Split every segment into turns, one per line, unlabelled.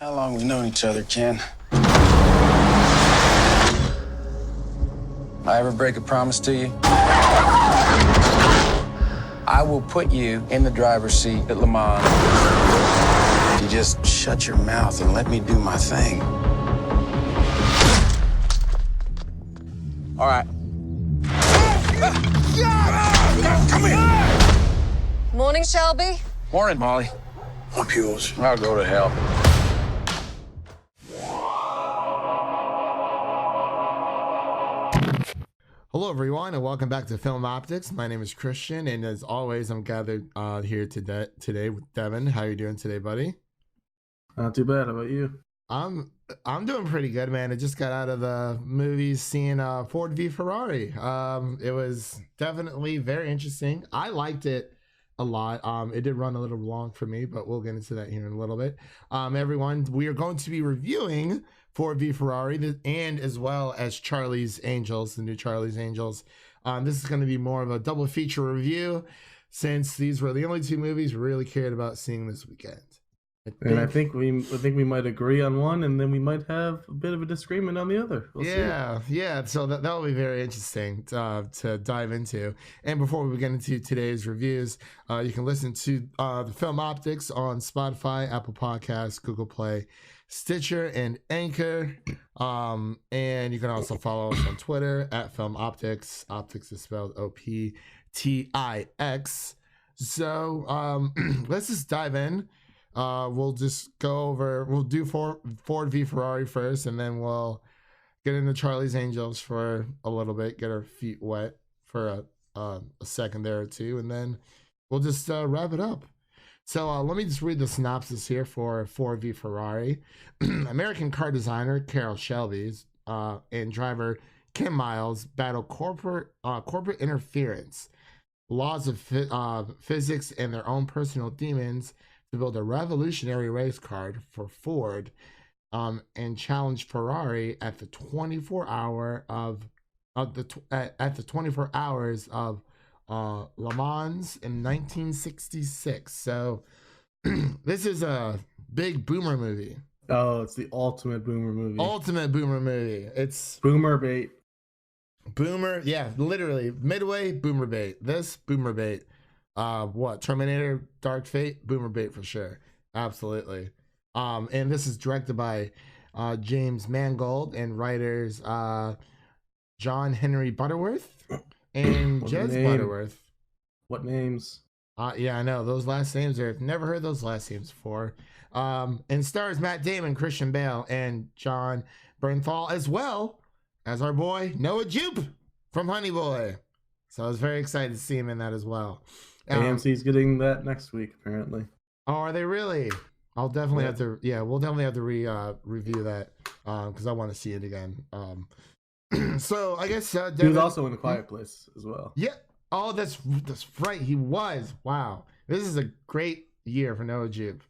How long we known each other, Ken? I ever break a promise to you? I will put you in the driver's seat at Le Mans. You just shut your mouth and let me do my thing. All right. Come here.
Morning, Shelby.
Morning, Molly.
I'm yours.
I'll go to hell.
Hello, everyone, and welcome back to Film Optics. My name is Christian, and as always, I'm gathered here today with Devin. How you doing today, buddy?
Not too bad. How about you?
I'm doing pretty good, man. I just got out of the movies seeing Ford v Ferrari. It was definitely very interesting. I liked it a lot. It did run a little long for me, but we'll get into that here in a little bit. Everyone, we are going to be reviewing Ford v Ferrari and as well as Charlie's Angels, the new Charlie's Angels. This is going to be more of a double feature review since these were the only two movies we really cared about seeing this weekend.
I think we might agree on one, and then we might have a bit of a disagreement on the other. We'll see.
Yeah. So that will be very interesting to dive into. And before we get into today's reviews, you can listen to the Film Optics on Spotify, Apple Podcasts, Google Play, Stitcher, and Anchor. And you can also follow us on Twitter at Film Optics. Optics is spelled OPTIX. So let's just dive in. We'll do Ford v Ferrari first, and then we'll get into Charlie's Angels for a little bit, get our feet wet for a second there or two, and then we'll just wrap it up. So let me just read the synopsis here for Ford v Ferrari. American car designer Carroll Shelby and driver Kim Miles battle corporate interference, laws of physics, and their own personal demons to build a revolutionary race car for Ford, and challenge Ferrari at the 24 hours of Le Mans in 1966. So this is a big boomer movie.
Oh, it's the ultimate boomer movie.
Ultimate boomer movie. It's
boomer bait.
Boomer, yeah, literally midway boomer bait. This boomer bait. What Terminator Dark Fate, boomer bait for sure, absolutely. And this is directed by James Mangold and writers John Henry Butterworth and Jez Butterworth.
What names?
Yeah, I know those last names are, never heard those last names before. And stars Matt Damon, Christian Bale, and John Bernthal, as well as our boy Noah Jupe from Honey Boy. So I was very excited to see him in that as well.
AMC's getting that next week, apparently.
Oh, are they really? I'll definitely have to. Yeah, we'll definitely have to review that because I want to see it again. So I guess Devin,
he was also in A Quiet Place as well.
Yeah. Oh, that's right. He was. Wow. This is a great year for Noah Jupe.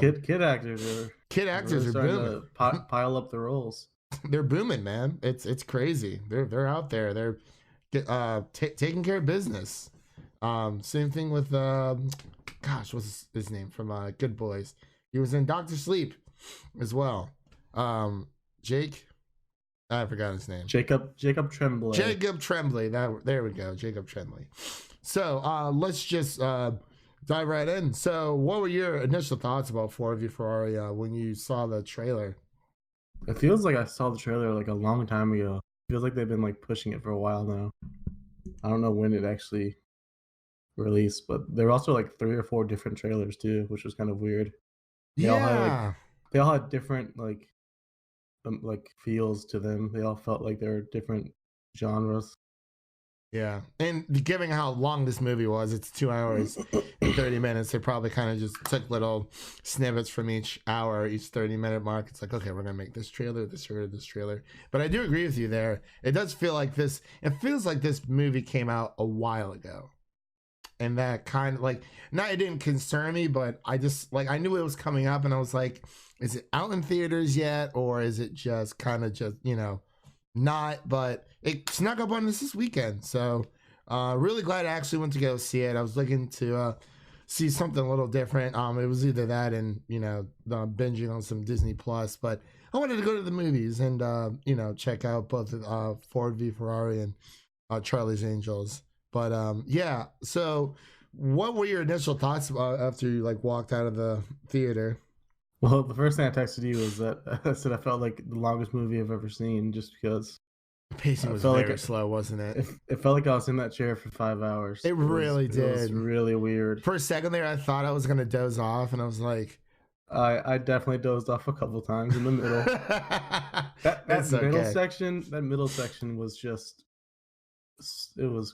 Kid actors are
really
booming. To pile up the roles.
They're booming, man. It's crazy. They're out there. They're taking care of business. Same thing with what's his name from Good Boys? He was in Dr. Sleep as well. Jake, I forgot his name.
Jacob Tremblay.
Jacob Tremblay. There we go. Jacob Tremblay. So let's just dive right in. So what were your initial thoughts about Ford v Ferrari when you saw the trailer?
It feels like I saw the trailer like a long time ago. It feels like they've been like pushing it for a while now. I don't know when it actually released, but there were also like 3 or 4 different trailers too, which was kind of weird. They all had different like feels to them. They all felt like they were different genres.
Yeah, and given how long this movie was, it's 2 hours and 30 minutes. They probably kind of just took little snippets from each hour, each 30-minute mark. It's like, okay, we're gonna make this trailer, this trailer, this trailer. But I do agree with you there. It does feel like this. It feels like this movie came out a while ago, and that kind of like, not it didn't concern me, but I just like I knew it was coming up, and I was like, is it out in theaters yet, or is it just kind of just not? But it snuck up on us this weekend, so really glad I actually went to go see it. I was looking to see something a little different. It was either that and binging on some Disney Plus, but I wanted to go to the movies and check out both Ford v Ferrari and Charlie's Angels. But yeah, so what were your initial thoughts after you like walked out of the theater?
Well, the first thing I texted you was that I said I felt like the longest movie I've ever seen, just because
the pacing was very slow, wasn't it?
It felt like I was in that chair for 5 hours.
It really did.
It was really weird.
For a second there, I thought I was gonna doze off, and I was like,
I definitely dozed off a couple times in the middle. that middle section was just, it was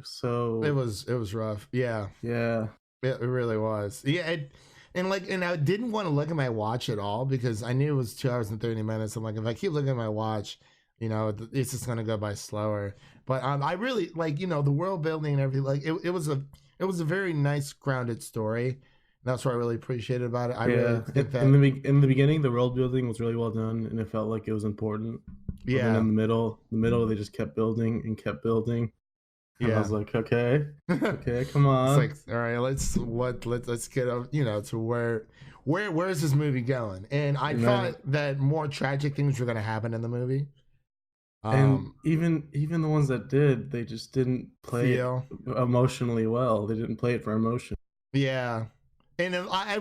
so.
It was rough. Yeah.
Yeah.
It really was. Yeah. And I didn't want to look at my watch at all because I knew it was 2 hours and 30 minutes. I'm like, if I keep looking at my watch, it's just gonna go by slower. But I really like, the world building and everything. Like it was a very nice grounded story. That's what I really appreciated about it. I really think that
in the beginning, the world building was really well done, and it felt like it was important.
Yeah.
But then in the middle, they just kept building and kept building. And I was like, okay, come on.
It's like, all right, let's get up, to where is this movie going? And I thought that more tragic things were going to happen in the movie.
And even the ones that did, they just didn't play it emotionally well. They didn't play it for emotion.
Yeah. And I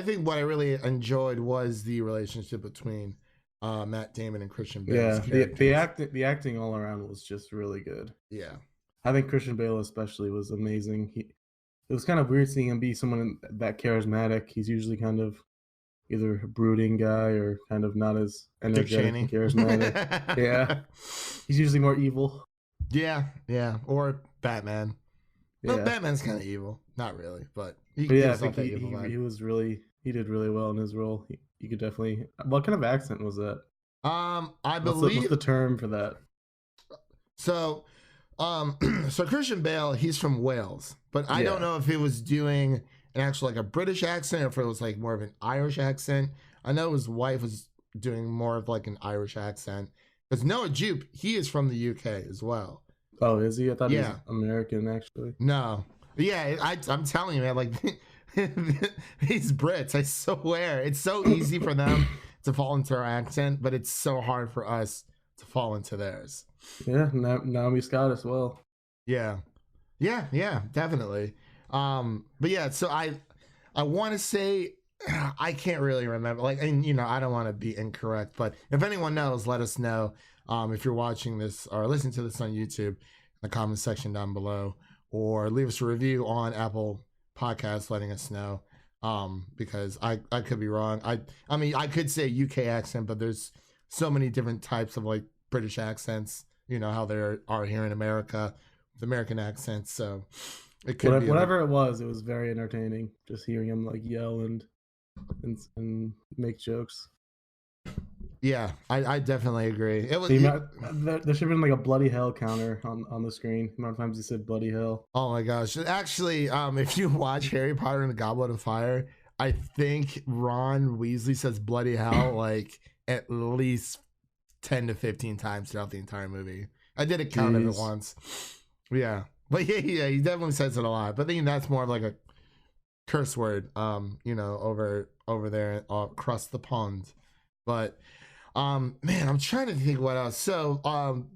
think what I really enjoyed was the relationship between Matt Damon and Christian Bale.
Yeah, the acting all around was just really good.
Yeah.
I think Christian Bale especially was amazing. It was kind of weird seeing him be someone that charismatic. He's usually kind of either a brooding guy or kind of not as energetic and charismatic. Yeah. He's usually more evil.
Yeah. Or Batman.
Yeah.
Well, Batman's kind of evil. Not really, but
I think he did really well in his role. You could definitely. What kind of accent was that?
I believe
what's the term for that?
So Christian Bale, he's from Wales, but I don't know if he was doing an actual like a British accent or if it was like more of an Irish accent. I know his wife was doing more of like an Irish accent because Noah Jupe, he is from the UK as well.
Oh, is he? I thought he was American actually.
No. Yeah, I'm telling you, man, like these Brits, I swear, it's so easy for them to fall into our accent, but it's so hard for us to fall into theirs.
Yeah, Naomi Scott as well.
Yeah, definitely. But yeah, so I want to say I can't really remember. Like, and I don't want to be incorrect, but if anyone knows, let us know. If you're watching this or listening to this on YouTube, in the comment section down below, or leave us a review on Apple Podcasts, letting us know. Because I could be wrong. I mean I could say UK accent, but there's so many different types of like British accents. You know how there are here in America with American accents. So it could be
whatever it was very entertaining. Just hearing him like yell and make jokes.
Yeah, I definitely agree. It was
there should have been like a bloody hell counter on the screen. The amount of times he said bloody hell.
Oh my gosh. Actually, if you watch Harry Potter and the Goblet of Fire, I think Ron Weasley says bloody hell like at least 10 to 15 times throughout the entire movie. I did it count of it once. Yeah. But yeah, he definitely says it a lot. But I think that's more of like a curse word, over there across the pond. But man, I'm trying to think what else. So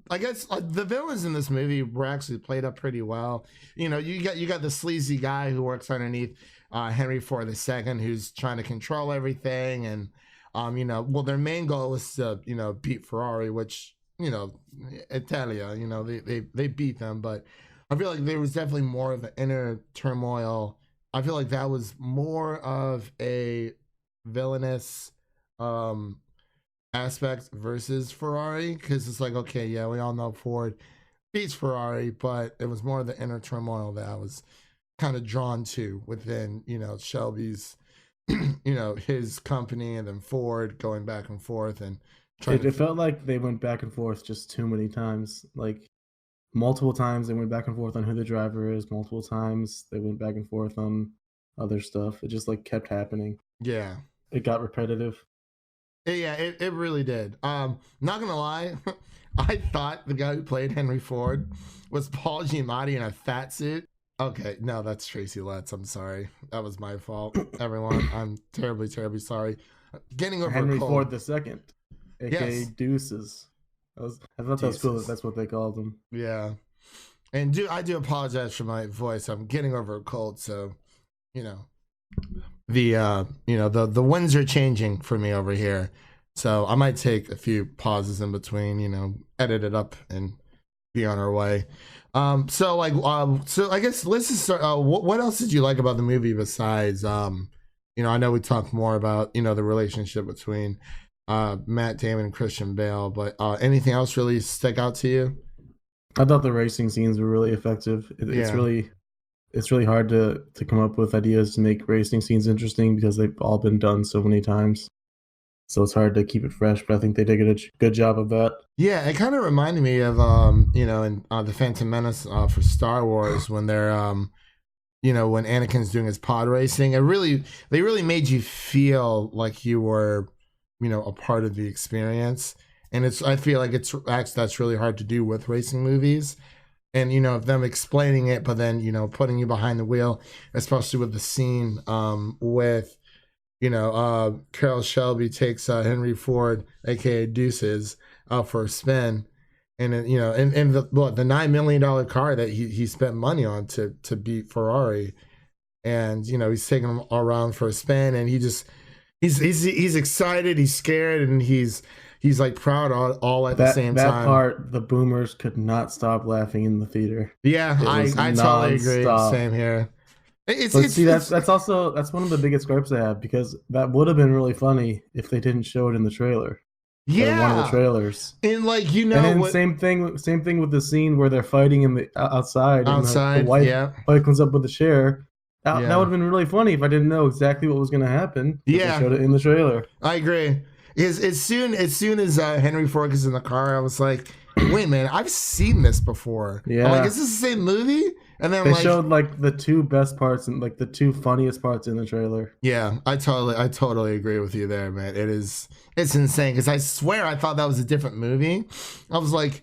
I guess the villains in this movie were actually played up pretty well. You got the sleazy guy who works underneath Henry Ford II, who's trying to control everything, and their main goal is to beat Ferrari, which Italia, they beat them, but I feel like there was definitely more of an inner turmoil. I feel like that was more of a villainous aspect versus Ferrari, because it's like, okay, yeah, we all know Ford beats Ferrari, but it was more of the inner turmoil that I was kind of drawn to within Shelby's his company, and then Ford going back and forth and
it felt like they went back and forth just too many times. Like multiple times they went back and forth on who the driver is, multiple times they went back and forth on other stuff. It just like kept happening.
Yeah,
it got repetitive.
Yeah, it really did. Not gonna lie, I thought the guy who played Henry Ford was Paul Giamatti in a fat suit. Okay, no, that's Tracy Letts. I'm sorry. That was my fault. Everyone, I'm terribly, terribly sorry. Getting over
Henry
a
Ford
cold.
II, aka
Yes,
Deuces. I thought that was cool that
Jesus.
that's what they called him.
Yeah. And I do apologize for my voice. I'm getting over a cold, so you know the winds are changing for me over here. So I might take a few pauses in between, edit it up and be on our way. So I guess let's just start. What else did you like about the movie besides, I know we talked more about, the relationship between Matt Damon and Christian Bale, but anything else really stick out to you?
I thought the racing scenes were really effective.
Yeah.
It's really hard to come up with ideas to make racing scenes interesting because they've all been done so many times. So it's hard to keep it fresh, but I think they did a good job of that.
Yeah, it kind of reminded me of in the Phantom Menace for Star Wars when they're when Anakin's doing his pod racing. They really made you feel like you were a part of the experience, and I feel like that's really hard to do with racing movies, and them explaining it, but then putting you behind the wheel, especially with the scene with Carroll Shelby takes Henry Ford, aka Deuces, out for a spin, and then, and the $9 million car that he spent money on to beat Ferrari, and he's taking him around for a spin, and he's excited, he's scared, and he's like proud all at the same time.
That part, the boomers could not stop laughing in the theater.
Yeah, I totally agree. Same here.
That's one of the biggest gripes I have, because that would have been really funny if they didn't show it in the trailer.
Yeah,
one of the trailers.
And and
then same thing with the scene where they're fighting in the outside. And the wife comes up with the chair. That would have been really funny if I didn't know exactly what was going to happen.
Yeah,
they showed it in the trailer.
I agree. As soon as Henry Ford is in the car, I was like, wait, man, I've seen this before.
Yeah,
I'm like, is this the same movie? And then
they showed the two best parts and the two funniest parts in the trailer.
Yeah, I totally agree with you there, man. It's insane, because I swear I thought that was a different movie. I was like,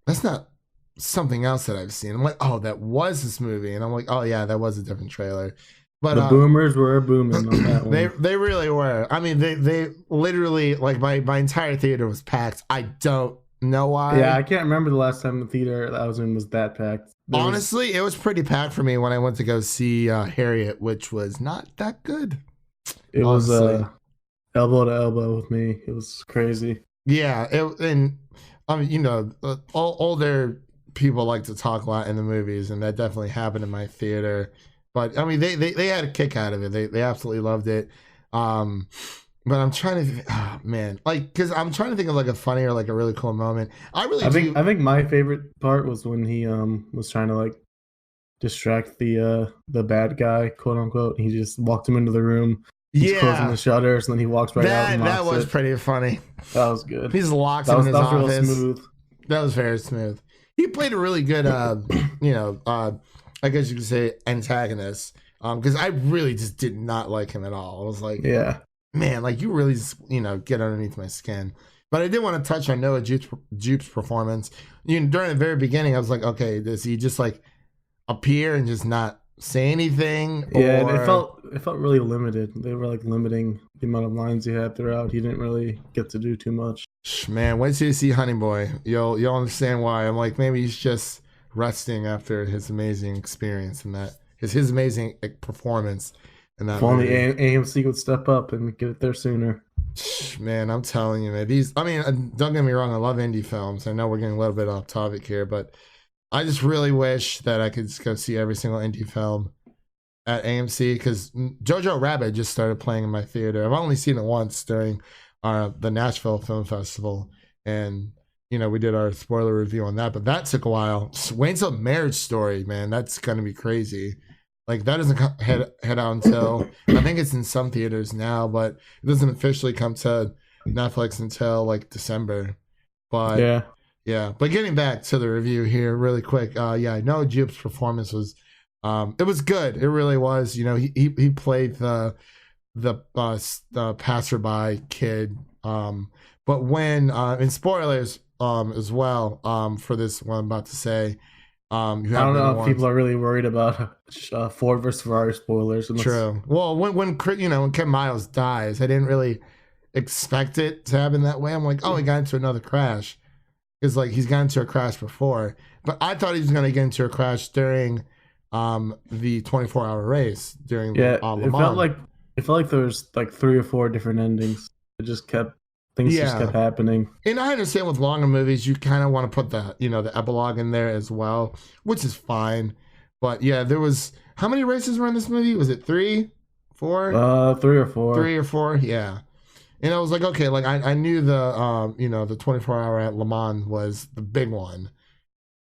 that's not something else that I've seen. I'm like, oh, that was this movie, and I'm like, oh yeah, that was a different trailer. But
the boomers were booming on that one.
They really were. I mean, they literally, like, my entire theater was packed. I don't know why.
Yeah, I can't remember the last time the theater that I was in was that packed.
Honestly, it was pretty packed for me when I went to go see Harriet, which was not that good.
It was elbow to elbow with me. It was crazy.
Yeah, older people like to talk a lot in the movies, and that definitely happened in my theater. But I mean, they had a kick out of it. They absolutely loved it. But I'm trying to, because I'm trying to think of like a funny or like a really cool moment. I think
my favorite part was when he was trying to distract the bad guy, quote unquote. He just walked him into the room. He's closing the shutters, and then he walks right out. And
that was pretty funny.
That was good.
He's locked him in his office.
Real smooth.
That was very smooth. He played a really good, I guess you could say antagonist. Because I really just did not like him at all. I was like,
yeah.
Man, you really just, get underneath my skin. But I did want to touch on Noah Jupe's performance. During the very beginning, I was like, okay, does he just appear and just not say anything?
Yeah, it felt really limited. They were limiting the amount of lines he had throughout. He didn't really get to do too much.
Man, wait till you see Honey Boy. You'll understand why. I'm like, maybe he's just resting after his amazing experience and that his amazing performance.
If only AMC would step up and get it there sooner.
Man, I'm telling you, man. Don't get me wrong, I love indie films. I know we're getting a little bit off topic here, but I just really wish that I could just go see every single indie film at AMC, because Jojo Rabbit just started playing in my theater. I've only seen it once during the Nashville Film Festival, and we did our spoiler review on that, but that took a while. Wayne's a Marriage Story, man, that's gonna be crazy. That doesn't head out until, I think it's in some theaters now, but it doesn't officially come to Netflix until December. But yeah. But getting back to the review here really quick, I know Jupe's performance was, it was good. It really was. He played the passerby kid. But when, in spoilers as well, for this one I'm about to say, Who
I
have
don't
been the
know if
ones.
people are really worried about Ford versus Ferrari spoilers.
True. Well, when Ken Miles dies, I didn't really expect it to happen that way. I'm like, oh, he got into another crash. Because like he's got into a crash before, but I thought he was gonna get into a crash during the 24-hour race during
Yeah,
Le
it felt
Mans.
like there was like 3 or 4 different endings. Things just kept
Yeah.
happening.
And I understand with longer movies, you kind of want to put the epilogue in there as well, which is fine. But yeah, there was how many races were in this movie? Was it 3, 4,
3 or 4.
3 or 4? Yeah. And I was like, okay, like I knew the 24-hour at Le Mans was the big one.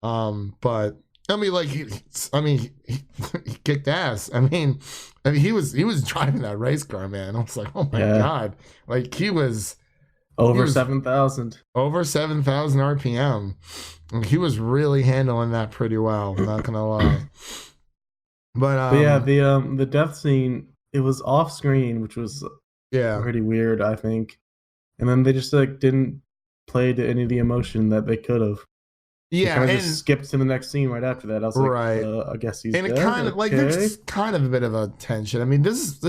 But I mean, like, he kicked ass. I mean, he was driving that race car, man. I was like, oh my god, like he was
over 7,000
RPM. He was really handling that pretty well. I'm not gonna lie. But
yeah, the death scene, it was off screen, which was pretty weird, I think. And then they just like didn't play to any of the emotion that they could have.
Yeah,
and just skipped to the next scene right after that. I was like, I guess he's
and
dead.
It kind of like there's kind of a bit of a tension. I mean, this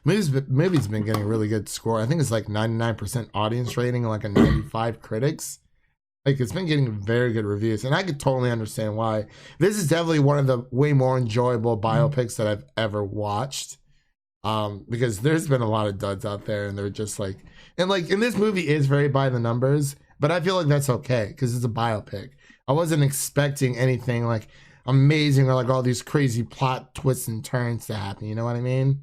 movie's been getting a really good score. I think it's like 99% audience rating and like a 95 critics. Like it's been getting very good reviews, and I could totally understand why. This is definitely one of the way more enjoyable biopics that I've ever watched. Because there's been a lot of duds out there, and they're just like, and this movie is very by the numbers. But I feel like that's okay because it's a biopic. I wasn't expecting anything like amazing or like all these crazy plot twists and turns to happen. You know what I mean?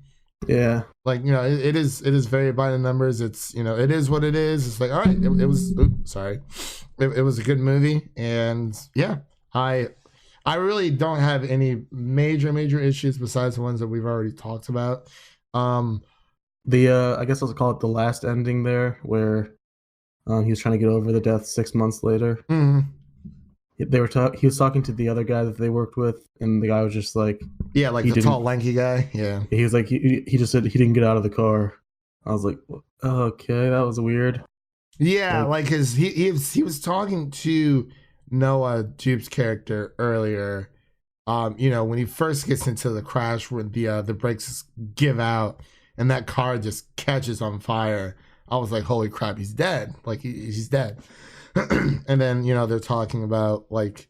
Yeah.
Like, it is very by the numbers. It's, it is what it is. It's like, all right, it was, it was a good movie. And yeah, I really don't have any major issues besides the ones that we've already talked about.
I guess I'll call it the last ending there where he was trying to get over the death 6 months later.
Mm-hmm.
He was talking to the other guy that they worked with, and the guy was just like,
yeah, like the tall, lanky guy. Yeah,
he was like, he just said he didn't get out of the car. I was like, okay, that was weird.
Yeah, like his he was talking to Noah Jupe's character earlier. When he first gets into the crash when the brakes give out and that car just catches on fire. I was like, holy crap, he's dead. Like he's dead. And then, they're talking about like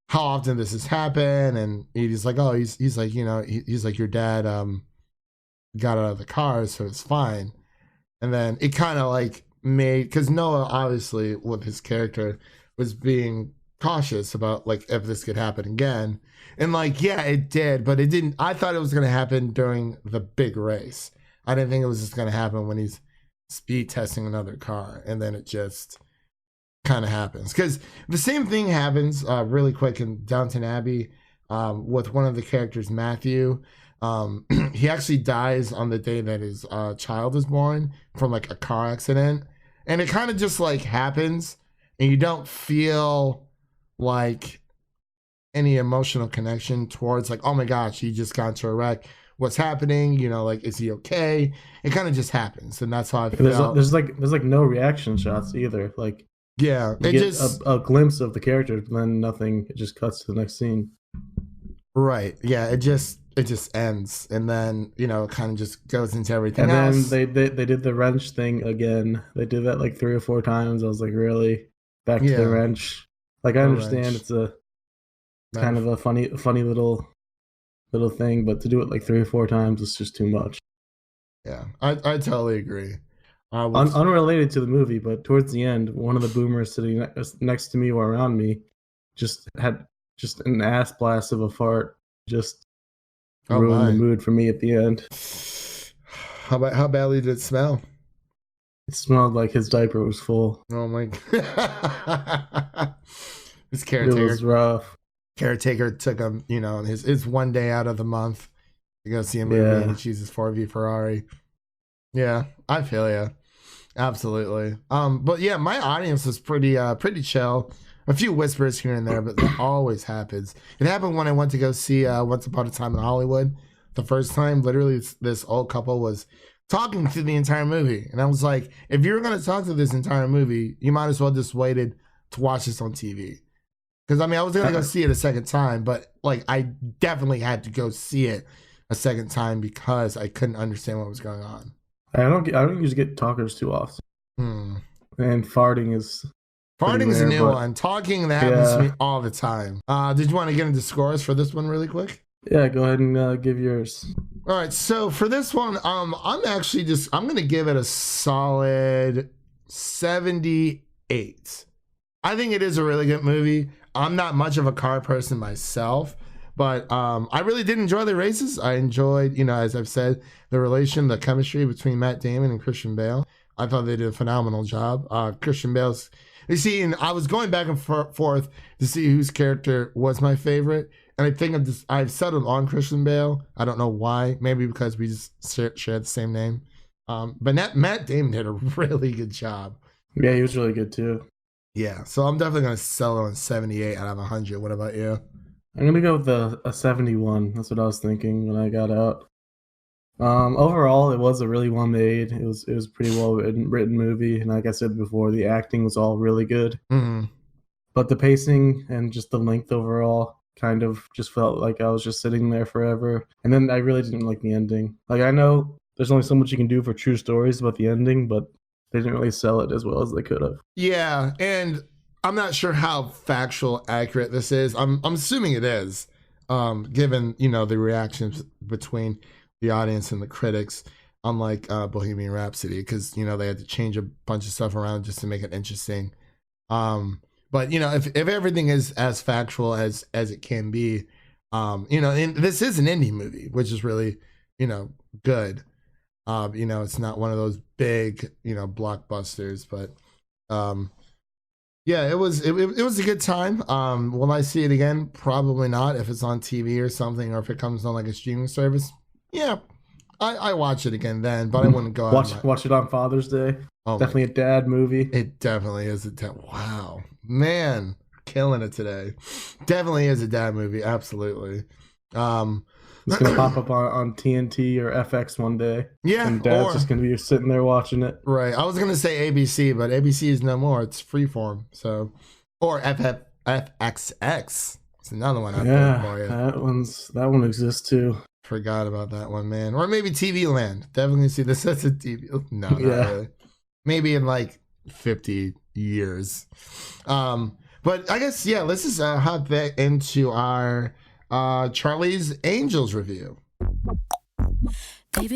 how often this has happened. And he's like, oh, he's like, he's like, your dad got out of the car, so it's fine. And then it kind of like made, because Noah obviously with his character was being cautious about like if this could happen again. And like, yeah, it did, but it didn't. I thought it was going to happen during the big race. I didn't think it was just going to happen when he's speed testing another car, and then it just kind of happens. Because the same thing happens really quick in Downton Abbey with one of the characters, Matthew. He actually dies on the day that his child is born from like a car accident, and it kind of just like happens, and you don't feel like any emotional connection towards like, oh my gosh, he just got into a wreck. What's happening? Like, is he okay? It kind of just happens, and that's how I feel.
There's like no reaction shots either. Like,
yeah,
you get just a glimpse of the character, then nothing. It just cuts to the next scene.
Right. Yeah. It just ends, and then it kind of just goes into everything
else.
And
then they did the wrench thing again. They did that like 3 or 4 times. I was like, really? Back to the wrench. Like, I understand it's a kind of a funny little thing, but to do it like 3 or 4 times is just too much.
Yeah, I totally agree.
Unrelated to the movie, but towards the end, one of the boomers sitting next to me or around me just had just an ass blast of a fart. Just ruined the mood for me at the end.
How badly did it smell?
It smelled like his diaper was full.
Oh my god. This caretaker.
It was rough.
Caretaker took him, his one day out of the month to go see a movie and he chooses 4V Ferrari. Yeah, I feel ya. Absolutely. But yeah, my audience was pretty chill. A few whispers here and there, but that always happens. It happened when I went to go see Once Upon a Time in Hollywood. The first time, literally, this old couple was talking through the entire movie. And I was like, if you're going to talk through this entire movie, you might as well just waited to watch this on TV. Because I mean, I was gonna go see it a second time, but like I definitely had to go see it a second time because I couldn't understand what was going on.
I don't usually get talkers too often. And farting is
a new
but,
one. Talking, that happens to me all the time. Did you want to get into scores for this one really quick?
Yeah, go ahead and give yours.
All right, so for this one, I'm gonna give it a solid 78. I think it is a really good movie. I'm not much of a car person myself, but I really did enjoy the races. I enjoyed, as I've said, the chemistry between Matt Damon and Christian Bale. I thought they did a phenomenal job. Christian Bale's, and I was going back and forth to see whose character was my favorite. And I think I've settled on Christian Bale. I don't know why. Maybe because we just share the same name. But Matt Damon did a really good job.
Yeah, he was really good too.
Yeah, so I'm definitely going to settle on 78 out of 100. What about you?
I'm going to go with a 71. That's what I was thinking when I got out. Overall, it was a really well made. It was a pretty well written movie. And like I said before, the acting was all really good.
Mm-hmm.
But the pacing and just the length overall kind of just felt like I was just sitting there forever. And then I really didn't like the ending. Like, I know there's only so much you can do for true stories about the ending, but they didn't really sell it as well as they could have.
Yeah, and I'm not sure how factual accurate this is. I'm assuming it is, given the reactions between the audience and the critics, unlike Bohemian Rhapsody, because they had to change a bunch of stuff around just to make it interesting. But if everything is as factual as it can be, and this is an indie movie, which is really good. It's not one of those big blockbusters, but yeah, it was a good time. Will I see it again? Probably not. If it's on TV or something, or if it comes on like a streaming service, yeah, I watch it again then. But I wouldn't go out
watch it on Father's Day.
Oh,
definitely a dad movie.
It definitely is a dad. Wow, man, killing it today. Definitely is a dad movie. Absolutely.
It's gonna pop up on TNT or FX one day.
Yeah,
and Dad's just gonna be sitting there watching it.
Right. I was gonna say ABC, but ABC is no more. It's Freeform. So, or FXX. It's another one out there for you.
That one exists too.
Forgot about that one, man. Or maybe TV Land. Definitely see this as a TV. No, not really. Maybe in like 50 years. But I guess let's just hop back into our Charlie's Angels review.
I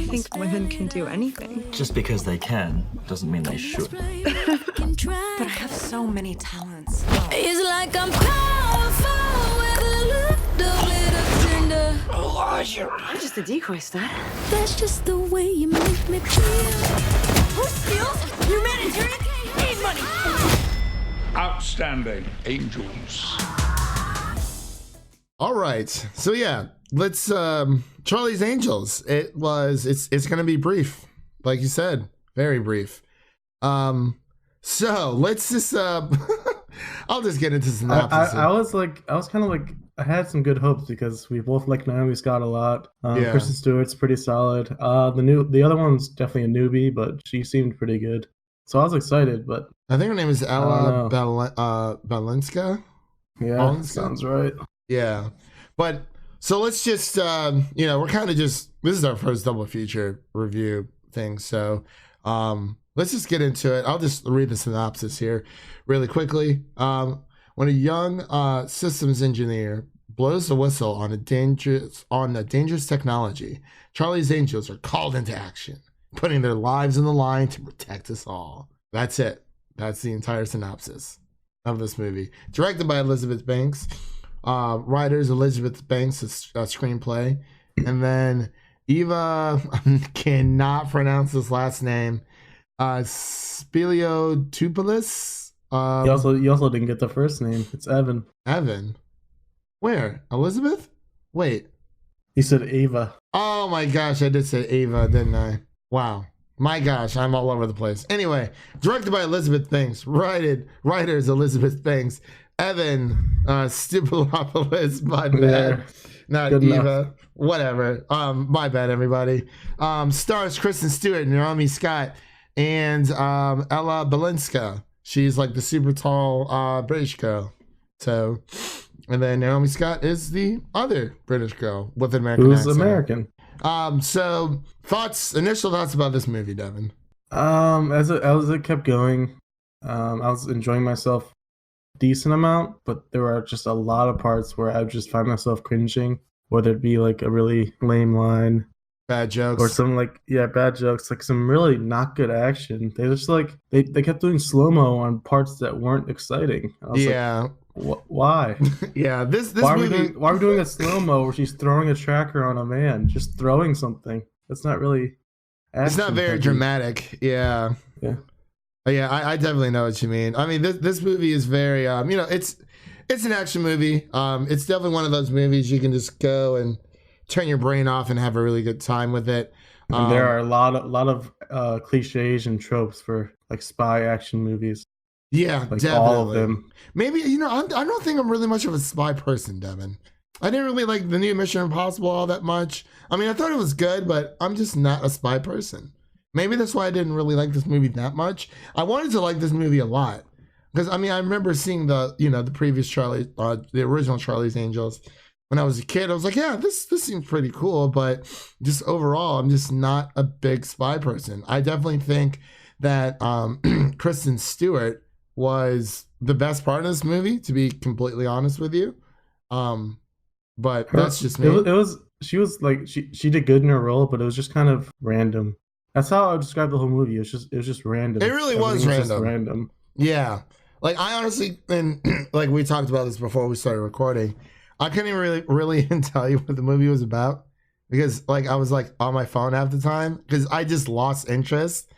think women can do anything.
Just because they can doesn't mean they should.
But I have so many talents. It's like I'm powerful with a little bit of tender.
Elijah.
I'm just a decoy stud. That's just the way you make me feel. Who steals humanitarian aid money?
Outstanding. Angels.
All right. So let's Charlie's Angels. It's gonna be brief, like you said, very brief. So let's just I'll just get into synopsis.
I was kind of like I had some good hopes because we both like Naomi Scott a lot. Kristen Stewart's pretty solid. The other one's definitely a newbie, but she seemed pretty good. So I was excited, but
I think her name is Ella Balinska.
Yeah, sounds right.
Yeah, but so let's just we're kind of just, this is our first double feature review thing, so let's just get into it. I'll just read the synopsis here really quickly. When a young systems engineer blows the whistle on a dangerous technology, Charlie's Angels are called into action, putting their lives on the line to protect us all. That's it. That's the entire synopsis of this movie. Directed by Elizabeth Banks. Writers Elizabeth Banks' screenplay, and then Eva, I cannot pronounce this last name, Spiliotopoulos.
You also didn't get the first name. It's Evan.
Evan? Where? Elizabeth? Wait.
You said Ava.
Oh my gosh, I did say Ava, didn't I? Wow. My gosh, I'm all over the place. Anyway, directed by Elizabeth Banks, writers Elizabeth Banks, Evan Stipulopoulos, my bad.
Yeah,
not
Eva.
Enough. Whatever. My bad, everybody. Stars Kristen Stewart, Naomi Scott, and Ella Balinska. She's like the super tall British girl. So, and then Naomi Scott is the other British girl with an American
Who's
accent.
American?
So initial thoughts about this movie, Devin.
As it kept going, I was enjoying myself a decent amount, but there were just a lot of parts where I would just find myself cringing, whether it be like a really lame line,
Bad jokes.
or some bad jokes, like some really not good action. They just they kept doing slow-mo on parts that weren't exciting. I was why?
Yeah, this
why
movie.
Why are we doing a slow-mo where she's throwing a tracker on a man? Just throwing something. That's not really action.
It's not very dramatic. Yeah.
Yeah.
Yeah, I definitely know what you mean. I mean, this movie is very, it's an action movie. It's definitely one of those movies you can just go and turn your brain off and have a really good time with it.
And there are a lot of cliches and tropes for like spy action movies.
Yeah,
like
definitely.
All of them.
Maybe I don't think I'm really much of a spy person, Devin. I didn't really like the new Mission Impossible all that much. I mean, I thought it was good, but I'm just not a spy person. Maybe that's why I didn't really like this movie that much. I wanted to like this movie a lot because I mean I remember seeing the previous the original Charlie's Angels when I was a kid. I was like, yeah, this seems pretty cool, but just overall, I'm just not a big spy person. I definitely think that Kristen Stewart was the best part of this movie, to be completely honest with you. But that's just me.
She was like she did good in her role, but it was just kind of random. That's how I would describe the whole movie. It was just random.
It really was random.
Just random.
Yeah. Like I honestly, and like we talked about this before we started recording, I couldn't even really even tell you what the movie was about because like I was like on my phone half the time because I just lost interest.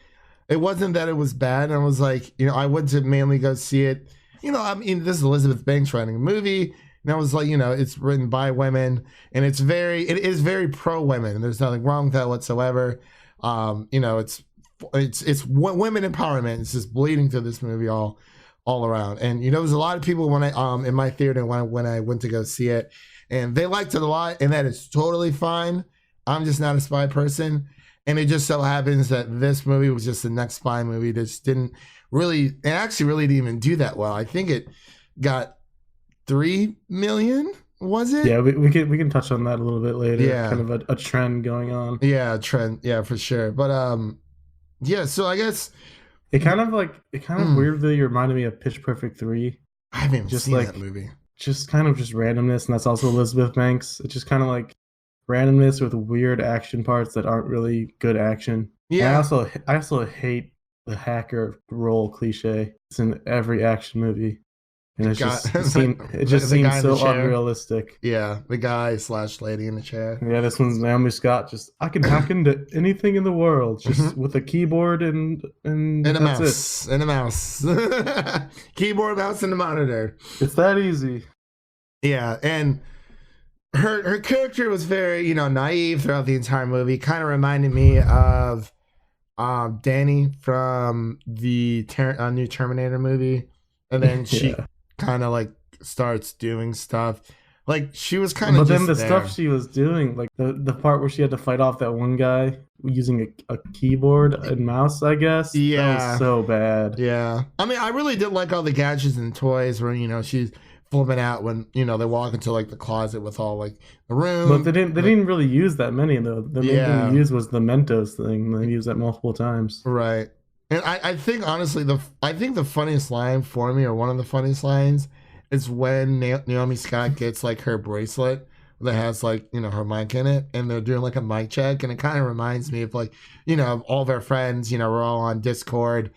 It wasn't that it was bad. I was like, I went to mainly go see it. I mean, this is Elizabeth Banks writing a movie. And I was like, it's written by women and it is very pro women and there's nothing wrong with that whatsoever. It's women empowerment. It's just bleeding through this movie all around. And there's a lot of people when I in my theater when I went to go see it, and they liked it a lot, and that is totally fine. I'm just not a spy person, and it just so happens that this movie was just the next spy movie that just didn't really didn't even do that well. I think it got 3 million. Was it?
Yeah, we can touch on that a little bit later.
Yeah,
kind of a trend going on.
Yeah, trend. Yeah, for sure. But yeah. So I guess
it kind of weirdly reminded me of Pitch Perfect 3.
I haven't even seen that movie.
Just kind of just randomness, and that's also Elizabeth Banks. It's just kind of like randomness with weird action parts that aren't really good action.
Yeah.
And I also hate the hacker role cliche. It's in every action movie. And it just seems so unrealistic.
Yeah, the guy / lady in the chair.
Yeah, this one's Naomi Scott. Just I can hack into anything in the world, just with a keyboard and
a mouse. And a mouse. Keyboard, mouse, and a monitor.
It's that easy.
Yeah, and her character was very naive throughout the entire movie. Kind of reminded me of Danny from the new Terminator movie, and then she kind of like starts doing stuff like she was kind of.
But then the stuff she was doing, like the part where she had to fight off that one guy using a keyboard and mouse, I guess.
Yeah,
that was so bad.
Yeah, I mean, I really did like all the gadgets and toys where she's flipping out when they walk into like the closet with all like the room.
But they didn't really use that many though. The main thing they used was the Mentos thing. They used that multiple times.
Right. And I think honestly the funniest line for me, or one of the funniest lines, is when Naomi Scott gets like her bracelet that has like her mic in it, and they're doing like a mic check, and it kind of reminds me of like all of our friends, we're all on Discord,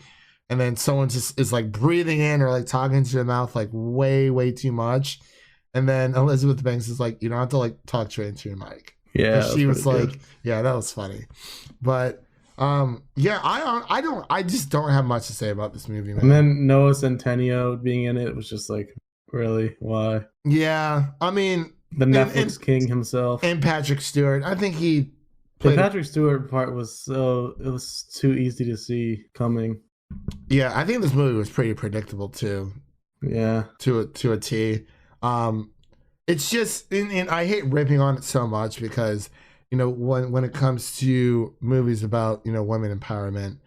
and then someone just is like breathing in or like talking to their mouth like way too much, and then Elizabeth Banks is like, you don't have to like talk straight into your mic.
Yeah,
she was like, good. Yeah, that was funny, but. I just don't have much to say about this movie, man.
And then Noah Centineo being in it was just like, really, why?
Yeah, I mean
the Netflix king himself
and Patrick Stewart. I think he
played. The Patrick Stewart part was too easy to see coming.
Yeah, I think this movie was pretty predictable too.
Yeah,
to a T. It's just, and I hate ripping on it so much because. When it comes to movies about women empowerment,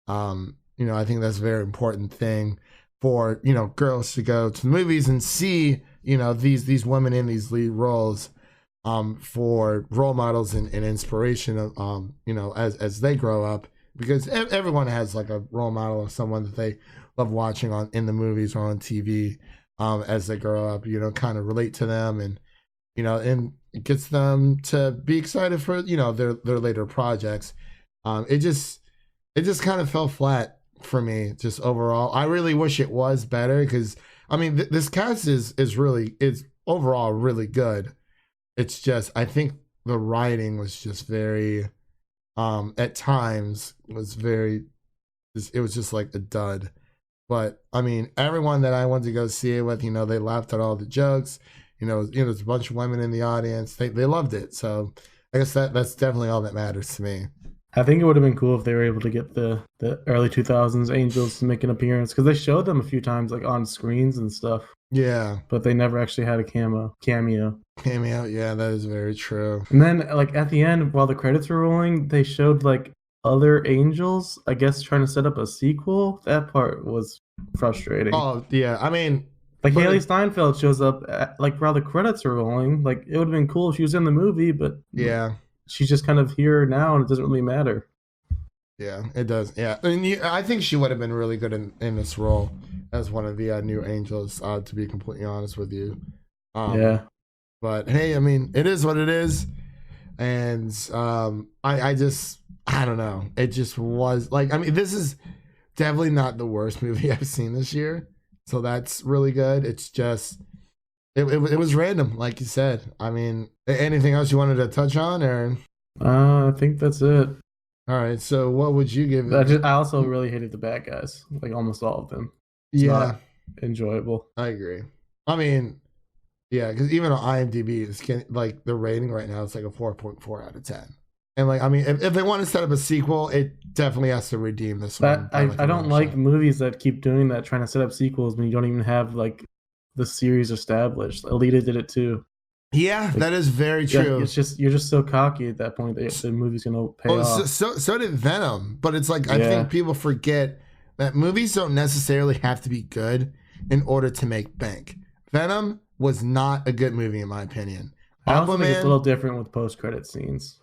I think that's a very important thing for, you know, girls to go to the movies and see, you know, these women in these lead roles, for role models and inspiration of, you know, as they grow up, because everyone has like a role model of someone that they love watching in the movies or on TV, as they grow up, you know, kind of relate to them, and, you know, and it gets them to be excited for, you know, their later projects. It just kind of fell flat for me, just overall. I really wish it was better, because I mean this cast is overall really good. It's just, I think the writing was just very, at times was very, it was just like a dud. But I mean, everyone that I went to go see it with, you know, they laughed at all the jokes. You know, there's a bunch of women in the audience. They loved it. So I guess that's definitely all that matters to me.
I think it would have been cool if they were able to get the early 2000s Angels to make an appearance, because they showed them a few times like on screens and stuff.
Yeah.
But they never actually had a cameo.
Yeah, that is very true.
And then like at the end, while the credits were rolling, they showed like other Angels, I guess, trying to set up a sequel. That part was frustrating.
Oh, yeah. I mean,
like Haley Steinfeld shows up like while the credits are rolling. Like it would have been cool if she was in the movie, but
yeah.
She's just kind of here now, and it doesn't really matter.
Yeah, it does. Yeah, and I think she would have been really good in this role as one of the new Angels. To be completely honest with you.
Yeah.
But hey, I mean, it is what it is, and I don't know. It just was like, I mean, this is definitely not the worst movie I've seen this year, so that's really good. It's just. It was random, like you said. I mean, anything else you wanted to touch on, or?
I think that's it.
All right. So, what would you give it?
I also really hated the bad guys, like almost all of them. It's
not
enjoyable.
I agree. I mean, yeah, because even on IMDb, it's like the rating right now is like a 4.4 out of 10. And like, I mean, if they want to set up a sequel, it definitely has to redeem this one.
I don't like movies that keep doing that, trying to set up sequels when you don't even have like the series established. Alita did it too.
Yeah, like, that is very true.
Yeah, it's just you're just so cocky at that point that the movie's gonna pay off.
So did Venom, but it's like I think people forget that movies don't necessarily have to be good in order to make bank. Venom was not a good movie in my opinion.
I also think it's a little different with post-credit scenes.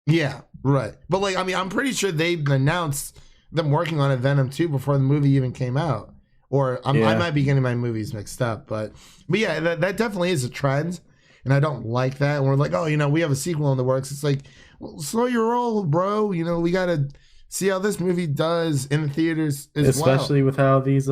Yeah, right. But like, I mean, I'm pretty sure they announced them working on a Venom 2 before the movie even came out. Or I might be getting my movies mixed up, but yeah, that definitely is a trend, and I don't like that. And we're like, oh, you know, we have a sequel in the works. It's like, well, slow your roll, bro. You know, we gotta see how this movie does in the theaters
especially with how these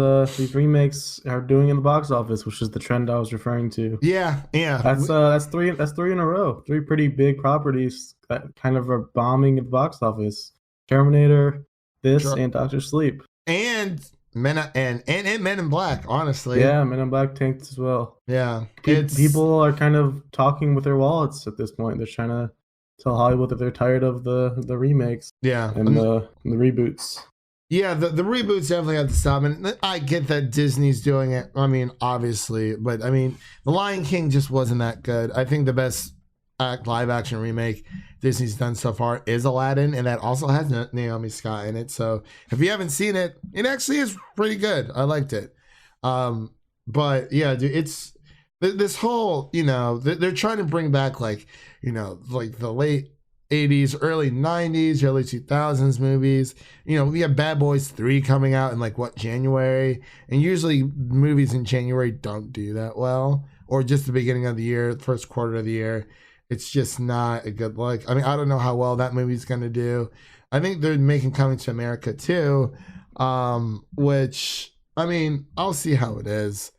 remakes are doing in the box office, which is the trend I was referring to.
Yeah.
That's three in a row. Three pretty big properties that kind of are bombing at the box office: Terminator, and Doctor Sleep,
and Men in Black, honestly.
Yeah, Men in Black tanked as well.
Yeah.
People are kind of talking with their wallets at this point. They're trying to tell Hollywood that they're tired of the remakes.
Yeah.
And the reboots.
Yeah, the reboots definitely have to stop. And I get that Disney's doing it. I mean, obviously. But I mean, The Lion King just wasn't that good. I think the best live action remake Disney's done so far is Aladdin, and that also has Naomi Scott in it. So if you haven't seen it, it actually is pretty good. I liked it. But yeah, dude, it's this whole, you know, they're trying to bring back like, you know, like the late 80s, early 90s, early 2000s movies. You know, we have Bad Boys 3 coming out in like January, and usually movies in January don't do that well, or just the beginning of the year, first quarter of the year. It's just not a good look. I mean, I don't know how well that movie's going to do. I think they're making Coming to America too, which, I mean, I'll see how it is,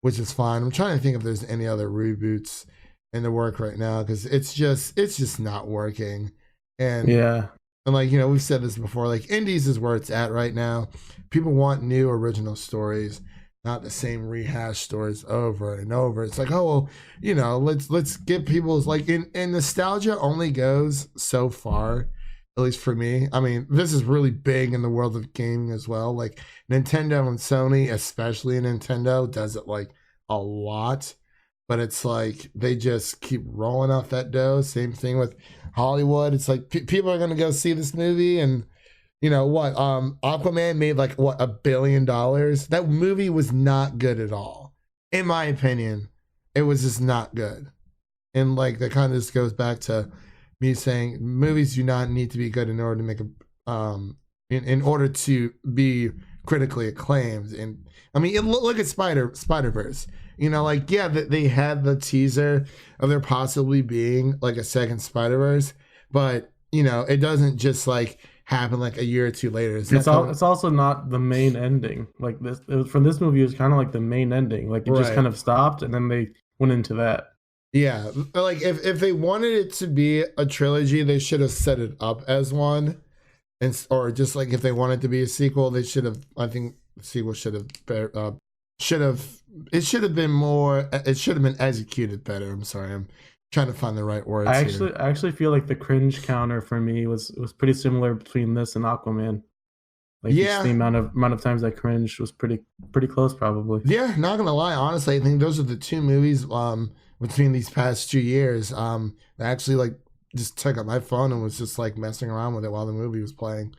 which is fine. I'm trying to think if there's any other reboots in the work right now, because it's just not working. And like, you know, we've said this before, like indies is where it's at right now. People want new original stories, not the same rehash stories over and over. It's like, oh, well, you know, let's get people's like, and nostalgia only goes so far, at least for me. I mean, this is really big in the world of gaming as well. Like Nintendo and Sony, especially Nintendo, does it like a lot, but it's like they just keep rolling out that dough. Same thing with Hollywood. It's like people are going to go see this movie, and You know what? Aquaman made like what, $1 billion. That movie was not good at all, in my opinion. It was just not good, and like that kind of just goes back to me saying movies do not need to be good in order to make a in order to be critically acclaimed. And I mean, look at Spider-Verse. You know, like, yeah, they had the teaser of there possibly being like a second Spider-Verse, but you know, it doesn't just like happen like a year or two later. It's
also not the main ending. Like this, from this movie, it was kind of like the main ending. Like it just kind of stopped, and then they went into that.
Yeah, like if they wanted it to be a trilogy, they should have set it up as one. And or just like if they wanted to be a sequel, they should have. I think the sequel should have been more. It should have been executed better. I'm sorry, I'm trying to find the right words.
I actually feel like the cringe counter for me was pretty similar between this and Aquaman. Like just the amount of times I cringed was pretty close, probably.
Yeah, not gonna lie. Honestly, I think those are the two movies between these past 2 years. I actually like just took up my phone and was just like messing around with it while the movie was playing,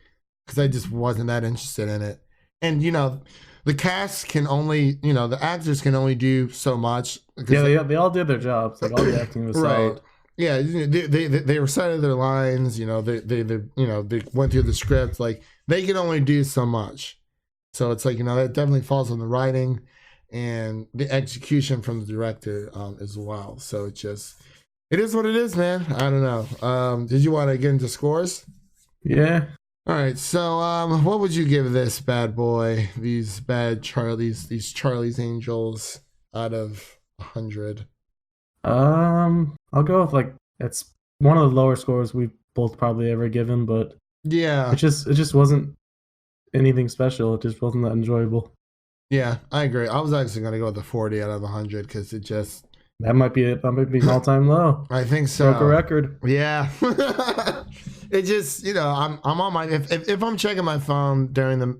because I just wasn't that interested in it. And you know, the cast can only, you know, the actors can only do so much.
Yeah, they all did their jobs. Like all the acting was solid.
Yeah, they recited their lines. You know, they went through the script. Like they can only do so much. So it's like, you know, that definitely falls on the writing and the execution from the director as well. So it is what it is, man. I don't know. Did you want to get into scores?
Yeah.
All right. So, what would you give this bad boy, these Charlie's Angels, out of 100?
I'll go with like, it's one of the lower scores we've both probably ever given, but
yeah,
it just wasn't anything special. It just wasn't that enjoyable.
Yeah, I agree. I was actually gonna go with a 40 out of 100 because it just.
That might be an all-time low.
I think so.
Broke a record.
Yeah. It just, you know, I'm on my if I'm checking my phone during the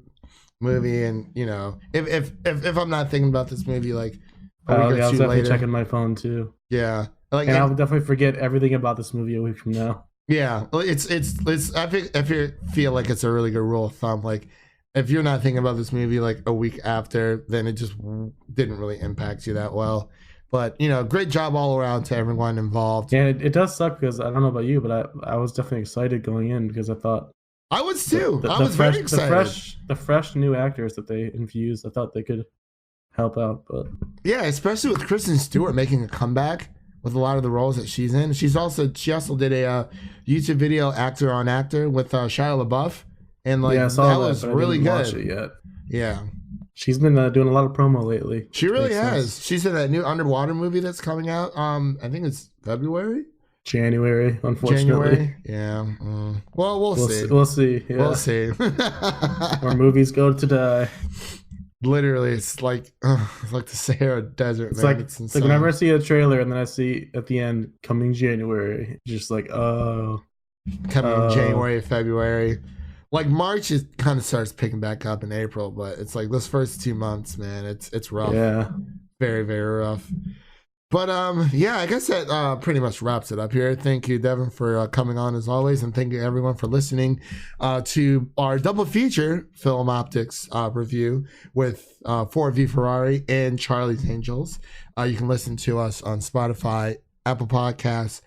movie, and you know, if I'm not thinking about this movie like a week or two
I was definitely
later,
checking my phone too.
Yeah. Like,
and I'll definitely forget everything about this movie a week from now.
Yeah. It's I feel like it's a really good rule of thumb. Like, if you're not thinking about this movie like a week after, then it just didn't really impact you that well. But, you know, great job all around to everyone involved.
Yeah, it does suck because I don't know about you, but I was definitely excited going in because I thought...
I was too. I was very excited.
The fresh new actors that they infused, I thought they could help out. But
yeah, especially with Kristen Stewart making a comeback with a lot of the roles that she's in. She also did a YouTube video, actor on actor, with Shia LaBeouf. And like,
yeah,
that was really good.
Watch it yet.
Yeah.
She's been doing a lot of promo lately.
She really has. She's in that new underwater movie that's coming out. I think it's
January, unfortunately.
Yeah. Well, we'll see.
We'll see. Yeah.
We'll see.
Where movies go to die.
Literally, it's like the Sahara Desert.
It's man. It's like whenever I see a trailer and then I see at the end coming January, just like
coming January, February. Like March, it kind of starts picking back up in April, but it's like those first 2 months, man, it's rough.
Yeah,
very, very rough. But yeah, I guess that pretty much wraps it up here. Thank you, Devin, for coming on as always, and thank you everyone for listening to our double feature Film Optics review with Ford v Ferrari and Charlie's Angels. You can listen to us on Spotify, Apple Podcasts,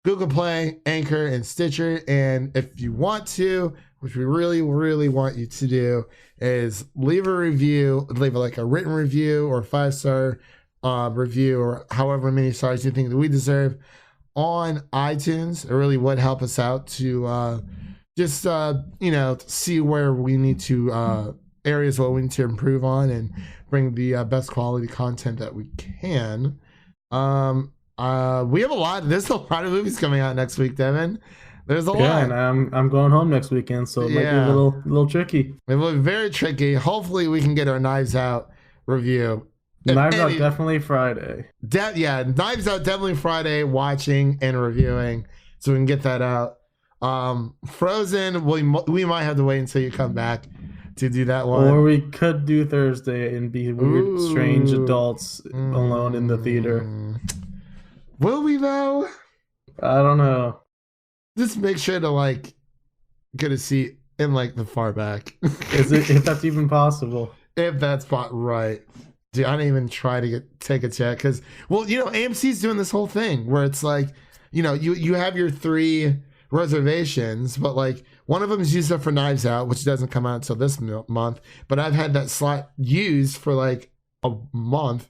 Google Play, Anchor, and Stitcher. And if you want to, which we really, really want you to do, is leave a review, leave like a written review or 5-star review or however many stars you think that we deserve on iTunes. It really would help us out to just, you know, see where we need to, areas where we need to improve on and bring the best quality content that we can. We have there's a lot of movies coming out next week, Devin. There's a lot.
Yeah, and I'm going home next weekend, so it might be a little tricky.
It will be very tricky. Hopefully, we can get our Knives Out review.
Knives Out definitely Friday.
Knives Out definitely Friday. Watching and reviewing, so we can get that out. Frozen, we might have to wait until you come back to do that one.
Or we could do Thursday and be weird, strange adults alone in the theater.
Will we though?
I don't know.
Just make sure to like get a seat in like the far back.
Is it, if that's even possible?
If that's right. Dude, I didn't even try to take a check because, well, AMC's doing this whole thing where it's like, you have your 3 reservations, but like one of them is used up for Knives Out, which doesn't come out until this month. But I've had that slot used for like a month,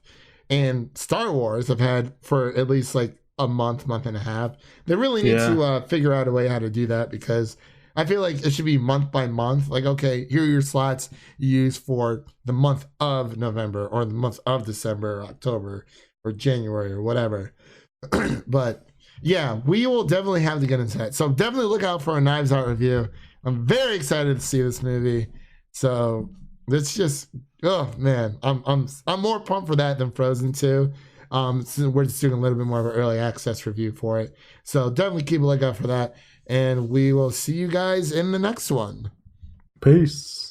and Star Wars I've had for at least like a month and a half. They really need to figure out a way how to do that, because I feel like it should be month by month. Like, okay, here are your slots you use for the month of November or the month of December or October or January or whatever. But yeah, we will definitely have to get into that. So definitely look out for a Knives Out review. I'm very excited to see this movie. So it's just, oh man, I'm more pumped for that than Frozen 2. So we're just doing a little bit more of an early access review for it. So definitely keep a lookout for that. And we will see you guys in the next one.
Peace.